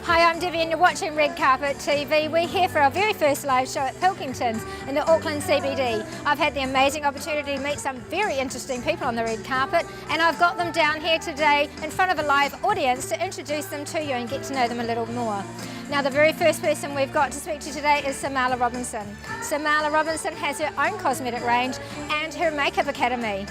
Hi, I'm Debbie and you're watching Red Carpet TV. We're here for our very first live show at Pilkingtons in the Auckland CBD. I've had the amazing opportunity to meet some very interesting people on the red carpet, and I've got them down here today in front of a live audience to introduce them to you and get to know them a little more. Now, the very first person we've got to speak to today is Samala Robinson. Samala Robinson has her own cosmetic range and her makeup academy.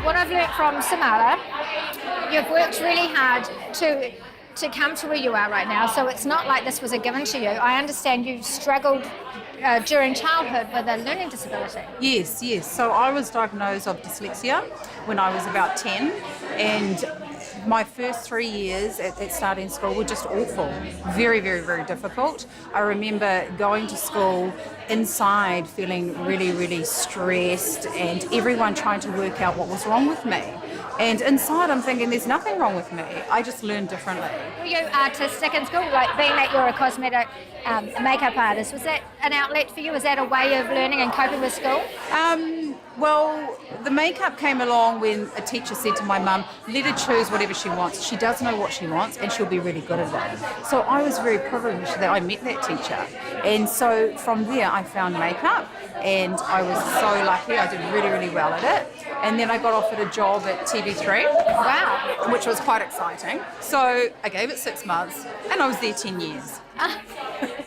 What I've learnt from Samala, you've worked really hard to come to where you are right now, so it's not like this was a given to you. I understand you struggled during childhood with a learning disability. Yes. So I was diagnosed of dyslexia when I was about 10, and my first 3 years at starting school were just awful. Very, very, very difficult. I remember going to school inside feeling really, really stressed and everyone trying to work out what was wrong with me. And inside I'm thinking there's nothing wrong with me. I just learned differently. Were you artistic in school, like being that you're a cosmetic makeup artist? Was that an outlet for you? Was that a way of learning and coping with school? Well, the makeup came along when a teacher said to my mum, let her choose whatever she wants. She does know what she wants and she'll be really good at it. So I was very privileged that I met that teacher. And so from there I found makeup and I was so lucky. I did really, really well at it. And then I got offered a job at TV3. Wow. Which was quite exciting. So I gave it 6 months and I was there 10 years.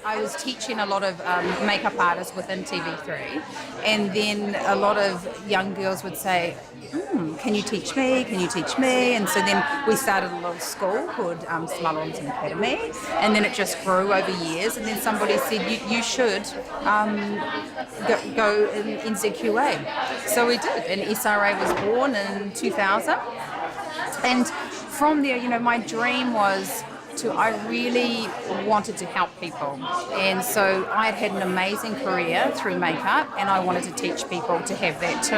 I was teaching a lot of makeup artists within TV3, and then a lot of young girls would say, can you teach me? Can you teach me? And so then we started a little school called Samala Robinson Academy, and then it just grew over years, and then somebody said, you should go in NZQA. So we did, and SRA was born in 2000, and from there, my dream was I really wanted to help people, and so I had an amazing career through makeup, and I wanted to teach people to have that too,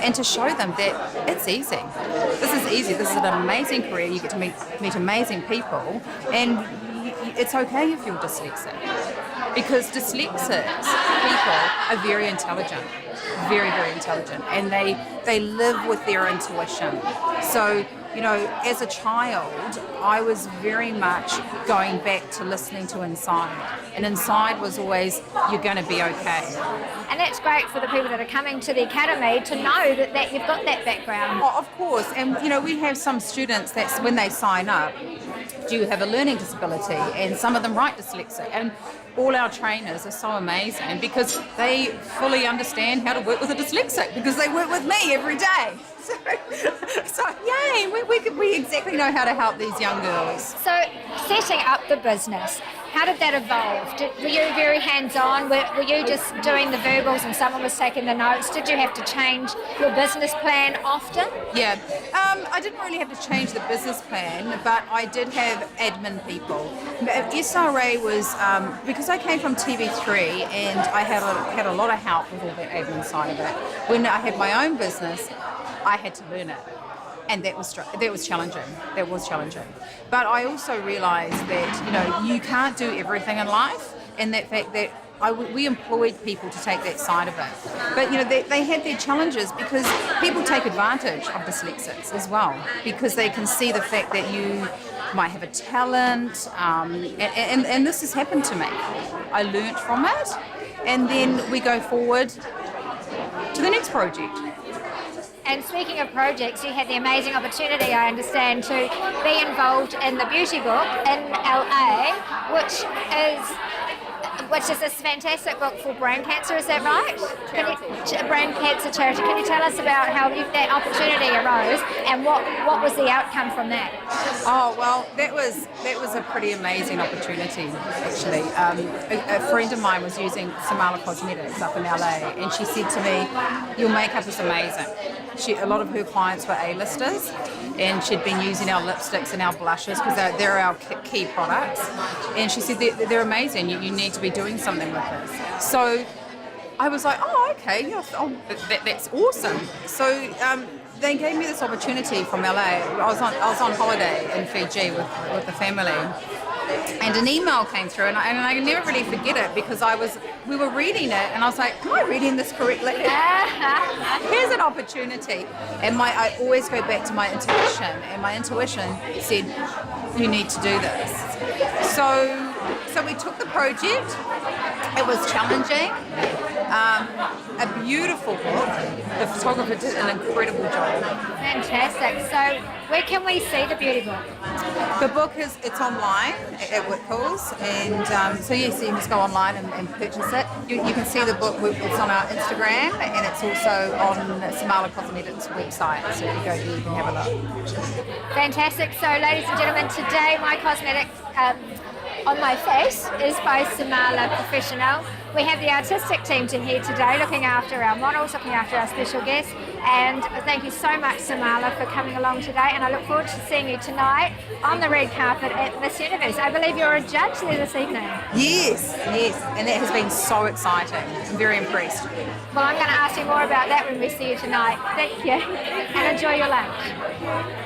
and to show them that it's easy. This is easy. This is an amazing career. You get to meet amazing people, and it's okay if you're dyslexic, because dyslexic people are very intelligent, very, very intelligent, and they live with their intuition. So, as a child, I was very much going back to listening to inside. And inside was always, you're going to be okay. And that's great for the people that are coming to the academy to know that you've got that background. Oh, of course. And, we have some students that when they sign up, do have a learning disability, and some of them write dyslexic. And all our trainers are so amazing because they fully understand how to work with a dyslexic, because they work with me every day. So yay, we exactly know how to help these young girls. So setting up the business, how did that evolve? Were you very hands-on? Were you just doing the verbals and someone was taking the notes? Did you have to change your business plan often? Yeah, I didn't really have to change the business plan, but I did have admin people. SRA was, because I came from TV3 and I had a lot of help with all the admin side of it. When I had my own business, I had to learn it. And that was challenging. That was challenging. But I also realised that, you can't do everything in life, and that fact that we employed people to take that side of it. But, they had their challenges because people take advantage of dyslexics as well, because they can see the fact that you might have a talent, and this has happened to me. I learnt from it, and then we go forward to the next project. And speaking of projects, you had the amazing opportunity, I understand, to be involved in the beauty book in LA, which is this fantastic book for brain cancer, is that right? Brain cancer charity. Can you tell us about how that opportunity arose and what was the outcome from that? Oh, well, that was a pretty amazing opportunity, actually. A friend of mine was using Samala Cosmetics up in LA, and she said to me, your makeup is amazing. A lot of her clients were A-listers, and she'd been using our lipsticks and our blushes because they're our key products. And she said, they're amazing, you need to be doing something with this. So I was like, okay, that's awesome. So they gave me this opportunity from LA. I was on holiday in Fiji with the family, and an email came through, and I can never really forget it because we were reading it, and I was like, am I reading this correctly? Here's an opportunity. And I always go back to my intuition, and my intuition said, you need to do this. So we took the project. It was challenging. A beautiful book. The photographer did an incredible job. Fantastic. So where can we see the beauty book? The book it's online at Whitcoulls, and so yes, you can just go online and purchase it. You can see the book. It's on our Instagram, and it's also on Samala Cosmetics website. So if you go there, you can have a look. Fantastic. So ladies and gentlemen, today my cosmetics on my face is by Samala Professional. We have the artistic team here today looking after our models, looking after our special guests, and thank you so much, Samala, for coming along today, and I look forward to seeing you tonight on the red carpet at Miss Universe. I believe you're a judge there this evening. Yes, and that has been so exciting. I'm very impressed. Well, I'm going to ask you more about that when we see you tonight. Thank you, and enjoy your lunch.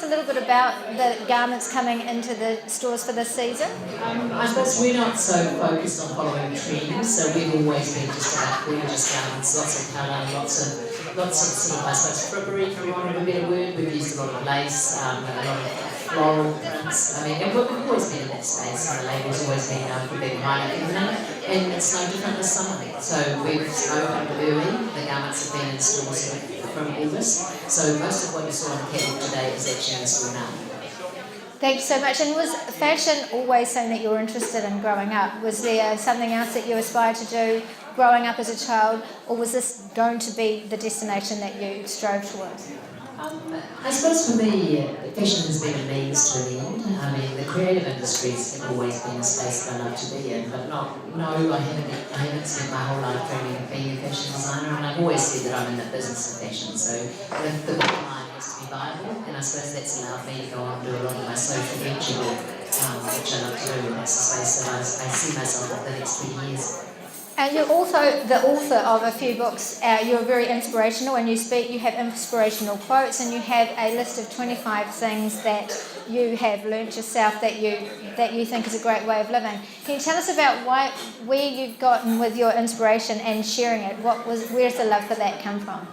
A little bit about the garments coming into the stores for this season? I suppose we're not so focused on following trends, so we've always been just about gorgeous garments, lots of colour, lots of sort of, I suppose, frippery, for want of a better word. We've used a lot of lace, a lot of floral prints. I mean, and we've always been in that space, and the label's always been known for being highly feminine, and it's no different this summer. So we've opened early, the garments have been in stores from August, so most of what you saw on the catwalk today is actually in the store now. Thank you so much. And was fashion always something that you were interested in growing up? Was there something else that you aspired to do growing up as a child, or was this going to be the destination that you strove towards? I suppose for me, fashion has been a means to an end. I mean, the creative industries have always been a space that I love to be in, but I haven't spent my whole life dreaming of being a fashion designer, and I've always said that I'm in the business of fashion, so the bottom line has to be viable, and I suppose that's allowed me to go on and do a lot of my social venture work, which I love to do, and that's the space that I see myself for the next 20 years. And you're also the author of a few books. You're very inspirational. When you speak, you have inspirational quotes, and you have a list of 25 things that you have learnt yourself that you think is a great way of living. Can you tell us about where you've gotten with your inspiration and sharing it? Where's the love for that come from?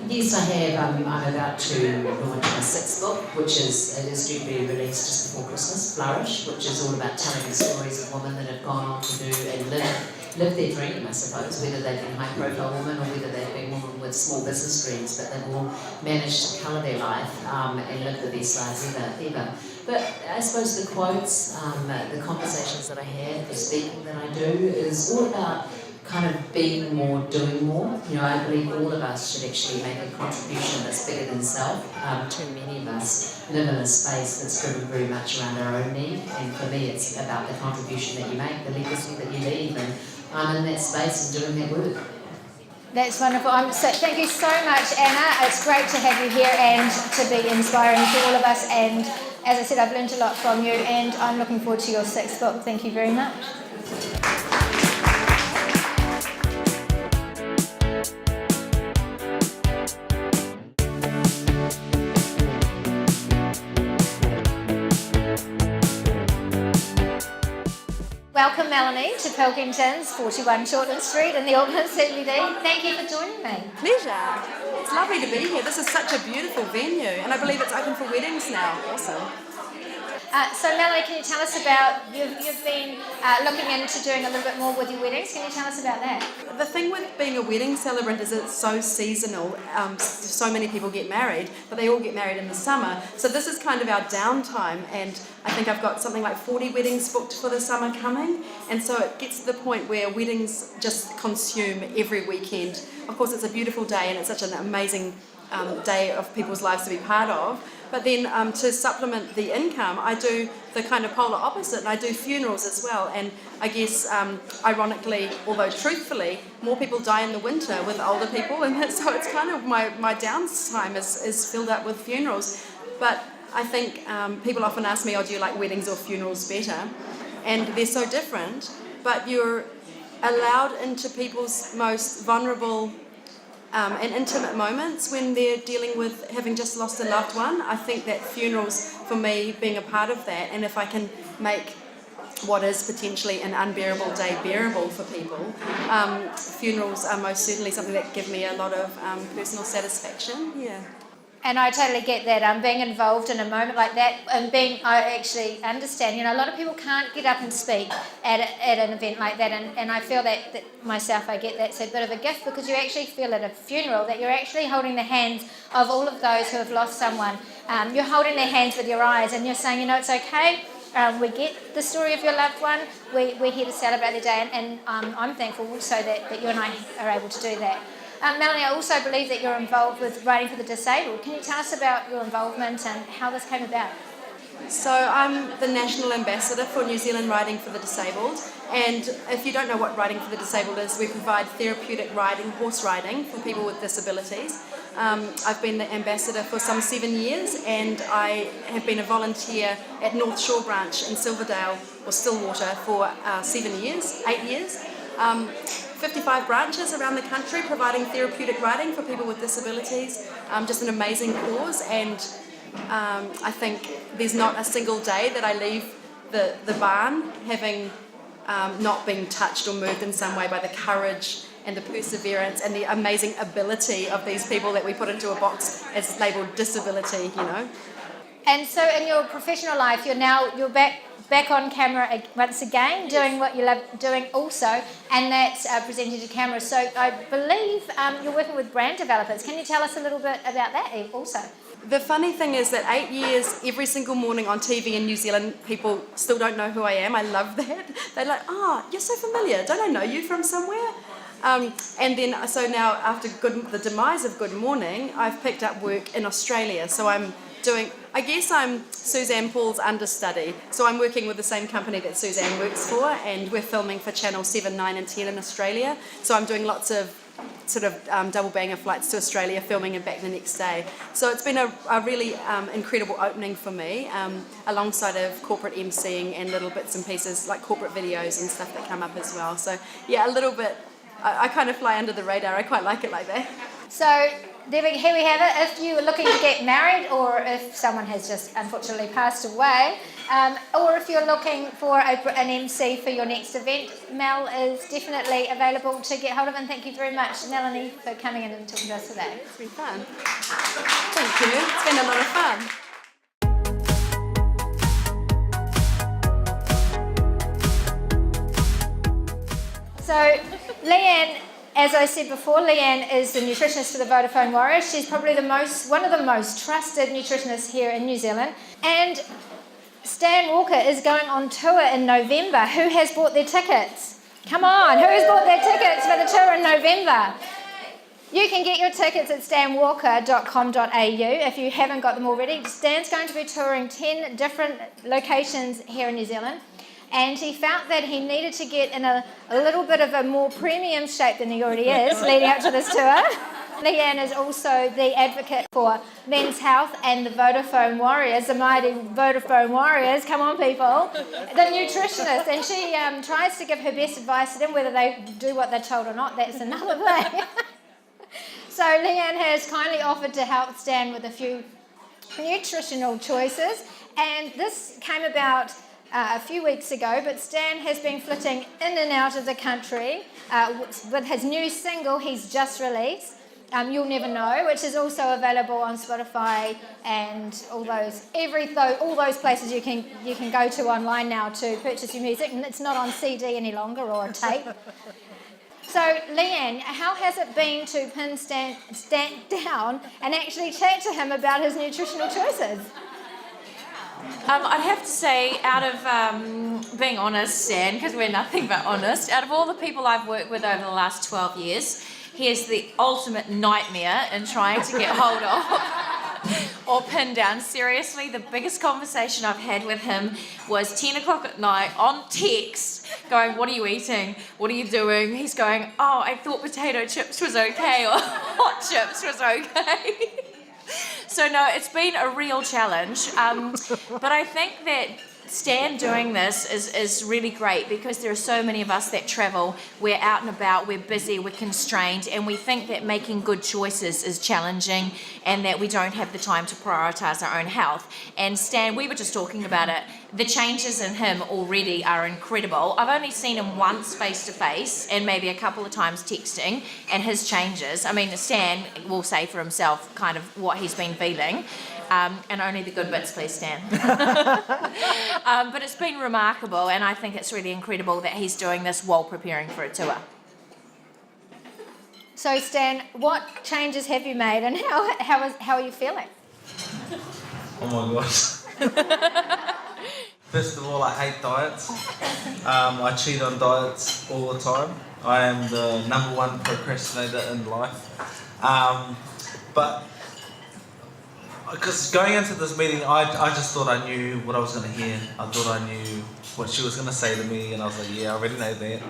Yes, I have. I'm about to launch my 6th book, which is due to be released just before Christmas, Flourish, which is all about telling the stories of women that have gone on to do and live their dream, I suppose, whether they've been high-profile women or whether they've been women with small business dreams, but they've all managed to colour their life and live the best lives ever. But I suppose the quotes, the conversations that I have, the speaking that I do is all about kind of being more, doing more. You know, I believe all of us should actually make a contribution that's bigger than self. Too many of us live in a space that's driven very much around our own need, and for me it's about the contribution that you make, the legacy that you leave, and I'm in that space and doing that work. That's wonderful. Thank you so much, Anna. It's great to have you here and to be inspiring to all of us, and as I said, I've learned a lot from you, and I'm looking forward to your 6th book. Thank you very much. Welcome, Melanie, to Pilkingtons, 41 Shortland Street in the Auckland CBD. Thank you for joining me. Pleasure. It's lovely to be here. This is such a beautiful venue, and I believe it's open for weddings now. Awesome. So Melanie, can you tell us about, you've been looking into doing a little bit more with your weddings. Can you tell us about that? The thing with being a wedding celebrant is it's so seasonal. So many people get married, but they all get married in the summer. So this is kind of our downtime, and I think I've got something like 40 weddings booked for the summer coming, and so it gets to the point where weddings just consume every weekend. Of course, it's a beautiful day, and it's such an amazing day of people's lives to be part of. But then to supplement the income, I do the kind of polar opposite, and I do funerals as well. And I guess, ironically, although truthfully, more people die in the winter with older people, and so it's kind of my downtime is filled up with funerals. But I think people often ask me, do you like weddings or funerals better? and they're so different, but you're allowed into people's most vulnerable and intimate moments when they're dealing with having just lost a loved one. I think that funerals, for me, being a part of that, and if I can make what is potentially an unbearable day bearable for people, funerals are most certainly something that give me a lot of personal satisfaction. Yeah. And I totally get that. Being involved in a moment like that, and I actually understand. A lot of people can't get up and speak at an event like that, and I feel that myself. I get that's a bit of a gift, because you actually feel at a funeral that you're actually holding the hands of all of those who have lost someone. You're holding their hands with your eyes, and you're saying, it's okay. We get the story of your loved one. We're here to celebrate the day, and I'm thankful also that you and I are able to do that. Melanie, I also believe that you're involved with Writing for the Disabled. Can you tell us about your involvement and how this came about? So I'm the National Ambassador for New Zealand Riding for the Disabled, and if you don't know what Riding for the Disabled is, we provide therapeutic riding, horse riding for people with disabilities. I've been the ambassador for some 7 years, and I have been a volunteer at North Shore Branch in Silverdale or Stillwater for 8 years. 55 branches around the country providing therapeutic riding for people with disabilities. Just an amazing cause, and I think there's not a single day that I leave the barn having not been touched or moved in some way by the courage and the perseverance and the amazing ability of these people that we put into a box as labelled disability, And so in your professional life, you're back on camera once again, doing what you love doing also, and that's presenting to camera. So I believe you're working with brand developers. Can you tell us a little bit about that also? The funny thing is that 8 years, every single morning on TV in New Zealand, people still don't know who I am. I love that. They're like, you're so familiar. Don't I know you from somewhere? And then, so now after the demise of Good Morning, I've picked up work in Australia. So I'm Suzanne Paul's understudy. So I'm working with the same company that Suzanne works for, and we're filming for Channel 7, 9 and 10 in Australia. So I'm doing lots of double banger flights to Australia, filming and back the next day. So it's been a really incredible opening for me, alongside of corporate MCing and little bits and pieces like corporate videos and stuff that come up as well. So yeah, a little bit, I kind of fly under the radar. I quite like it like that. So here we have it. If you're looking to get married, or if someone has just unfortunately passed away, or if you're looking for an MC for your next event, Mel is definitely available to get hold of. And thank you very much, Melanie, for coming in and talking to us today. It's been fun. Thank you. It's been a lot of fun. So Leanne, as I said before, Leanne is the nutritionist for the Vodafone Warriors. She's probably one of the most trusted nutritionists here in New Zealand. And Stan Walker is going on tour in November. Who has bought their tickets? Come on, who has bought their tickets for the tour in November? You can get your tickets at stanwalker.com.au if you haven't got them already. Stan's going to be touring 10 different locations here in New Zealand. And he felt that he needed to get in a little bit of a more premium shape than he already is leading up to this tour. Leanne is also the advocate for men's health and the Vodafone Warriors, the mighty Vodafone Warriors, come on people, the nutritionist. And she tries to give her best advice to them, whether they do what they're told or not, that's another thing. So Leanne has kindly offered to help Stan with a few nutritional choices, and this came about a few weeks ago, but Stan has been flitting in and out of the country with his new single he's just released, You'll Never Know, which is also available on Spotify and all those places you can go to online now to purchase your music, and it's not on CD any longer or a tape. So Leanne, how has it been to pin Stan down and actually chat to him about his nutritional choices? I'd have to say, out of being honest, Stan, because we're nothing but honest, out of all the people I've worked with over the last 12 years, he is the ultimate nightmare in trying to get hold of or pin down. Seriously, the biggest conversation I've had with him was 10 o'clock at night on text, going, what are you eating? What are you doing? He's going, oh, I thought potato chips was okay, or hot chips was okay. So no, it's been a real challenge, but I think that Stan doing this is really great because there are so many of us that travel, we're out and about, we're busy, we're constrained, and we think that making good choices is challenging and that we don't have the time to prioritise our own health. And Stan, we were just talking about it, the changes in him already are incredible. I've only seen him once face to face and maybe a couple of times texting, and his changes, I mean, Stan will say for himself kind of what he's been feeling. And only the good bits, please, Stan. But it's been remarkable, and I think it's really incredible that he's doing this while preparing for a tour. So Stan, what changes have you made, and how are you feeling? Oh my gosh. First of all, I hate diets. I cheat on diets all the time. I am the number one procrastinator in life. But because going into this meeting, I just thought I knew what I was going to hear. I thought I knew what she was going to say to me, and I was like, yeah, I already know that.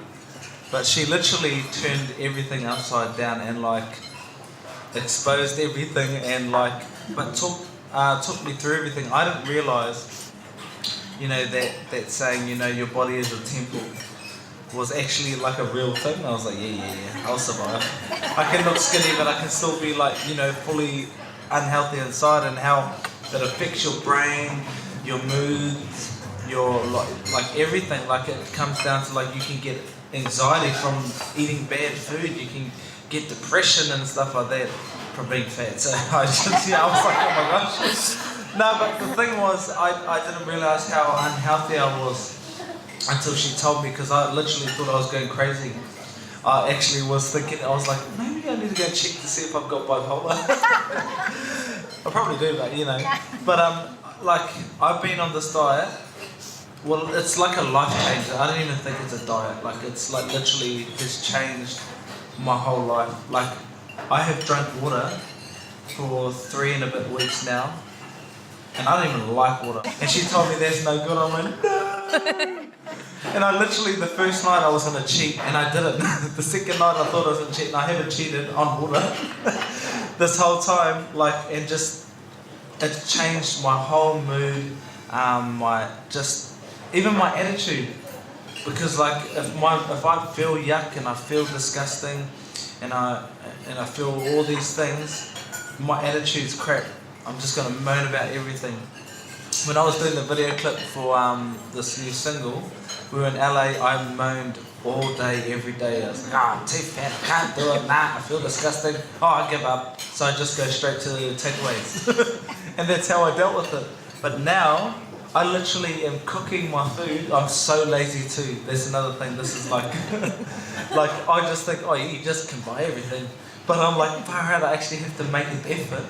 But she literally turned everything upside down and like exposed everything and like, but took me through everything. I didn't realise, you know, that saying, you know, your body is a temple was actually like a real thing. I was like, yeah, I'll survive. I can look skinny, but I can still be like, you know, fully unhealthy inside, and how that affects your brain, your mood, your like everything. Like it comes down to like you can get anxiety from eating bad food, you can get depression and stuff like that from being fat. So I was like, oh my gosh. No, but the thing was, I didn't realise how unhealthy I was until she told me, because I literally thought I was going crazy. I actually was thinking, I was like, maybe I need to go check to see if I've got bipolar. I probably do, but you know. But like, I've been on this diet. Well, it's like a life changer. I don't even think it's a diet. Like, it's like literally has changed my whole life. Like, I have drank water for 3 and a bit weeks now, and I don't even like water. And she told me that's no good. I went, no. And I literally, the first night I was going to cheat, and I didn't. The second night I thought I was going to cheat, and I haven't cheated on water this whole time. Like, and just, it changed my whole mood, even my attitude. Because like, if I feel yuck and I feel disgusting, and I feel all these things, my attitude's crap. I'm just going to moan about everything. When I was doing the video clip for this new single, we were in LA, I moaned all day, every day. I was like, I'm too fat, I can't do it, nah, I feel disgusting, I give up. So I just go straight to the takeaways. And that's how I dealt with it. But now, I literally am cooking my food. I'm so lazy too. There's another thing, this is like, like I just think, oh, you just can buy everything. But I'm like, far out, I actually have to make an effort.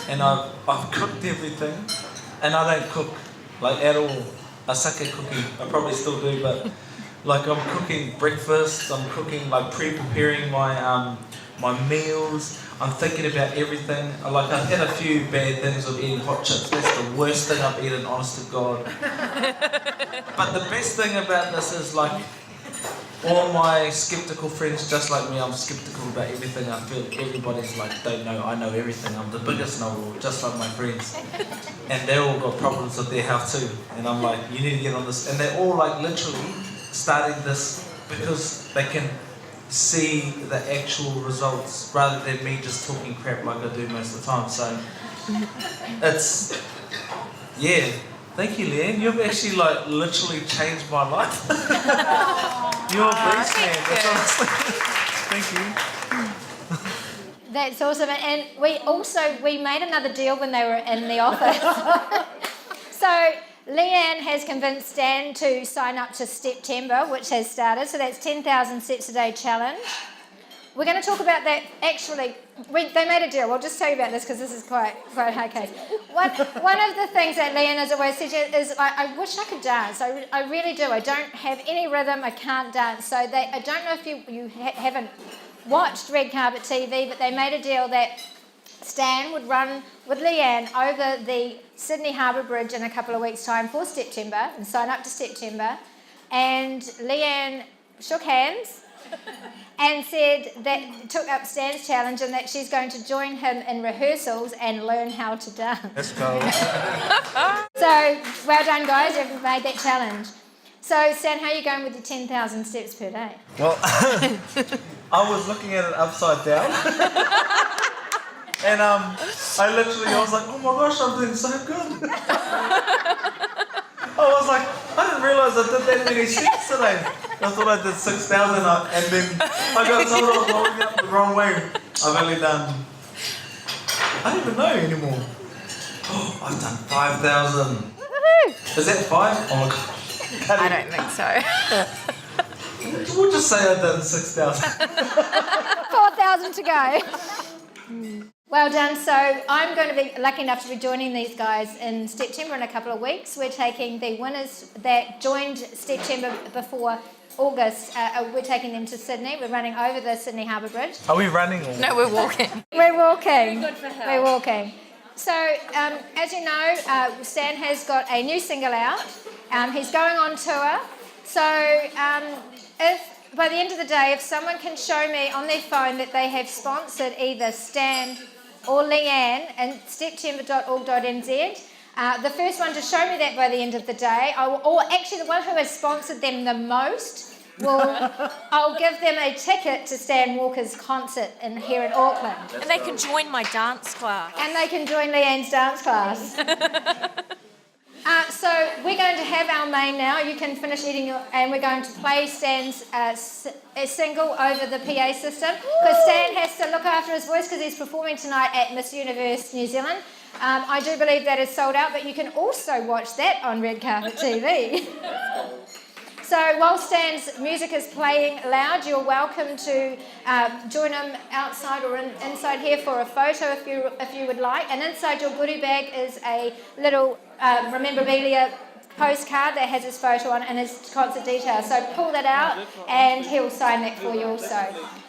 And I've cooked everything. And I don't cook, like, at all. I suck at cooking. I probably still do, but like I'm cooking breakfast. I'm cooking, like preparing my my meals. I'm thinking about everything. Like I've had a few bad things of eating hot chips. That's the worst thing I've eaten, honest to God. But the best thing about this is like all my skeptical friends, just like me, I'm skeptical about everything. I feel everybody's like, don't know, I know everything. I'm the biggest know-all, just like my friends. And they all got problems with their health too. And I'm like, you need to get on this. And they're all like literally starting this because they can see the actual results rather than me just talking crap like I do most of the time. So it's, yeah. Thank you, Leanne. You've actually like literally changed my life. You're a beast, man. That's honestly. Thank you. That's awesome. And we made another deal when they were in the office. So Leanne has convinced Stan to sign up to September, which has started. So that's 10,000 steps a day challenge. We're going to talk about that. Actually, they made a deal. We'll just tell you about this because this is quite a hard case. One of the things that Leanne has always said is, I wish I could dance. I really do. I don't have any rhythm. I can't dance. So I don't know if you haven't watched Red Carpet TV, but they made a deal that Stan would run with Leanne over the Sydney Harbour Bridge in a couple of weeks' time for September and sign up to September. And Leanne shook hands and said, said that took up Stan's challenge and that she's going to join him in rehearsals and learn how to dance. Let's go. So, well done, guys. You've made that challenge. So, Stan, how are you going with the 10,000 steps per day? Well, I was looking at it upside down. And I was like, oh my gosh, I'm doing so good. I was like, I didn't realise I did that many steps today. I thought I did 6,000 and then I got told I was holding up the wrong way. I've only done, I don't even know anymore. Oh, I've done 5,000. Woohoo! Is that 5? Oh my god. I don't think so. We'll just say I've done 6,000. 4,000 to go. Well done. So I'm going to be lucky enough to be joining these guys in September in a couple of weeks. We're taking the winners that joined September before August. We're taking them to Sydney. We're running over the Sydney Harbour Bridge. Are we running or? No, we're walking. We're walking. Good for her. We're walking. So, as you know, Stan has got a new single out. He's going on tour. So, if by the end of the day, if someone can show me on their phone that they have sponsored either Stan or Leanne in september.org.nz, the first one to show me that by the end of the day, or actually the one who has sponsored them the most, I'll give them a ticket to Stan Walker's concert here in Auckland. And they can join my dance class. And they can join Leanne's dance class. So we're going to have our main now. You can finish eating and we're going to play Stan's single over the PA system because Stan has to look after his voice because he's performing tonight at Miss Universe New Zealand. I do believe that is sold out, but you can also watch that on Red Carpet TV. So while Stan's music is playing loud, you're welcome to join him outside or inside here for a photo if you would like. And inside your goodie bag is a little memorabilia postcard that has his photo on and his concert details. So pull that out and he'll sign that for you also.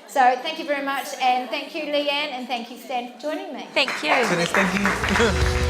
So thank you very much, and thank you Leanne, and thank you Stan for joining me. Thank you. Thank you.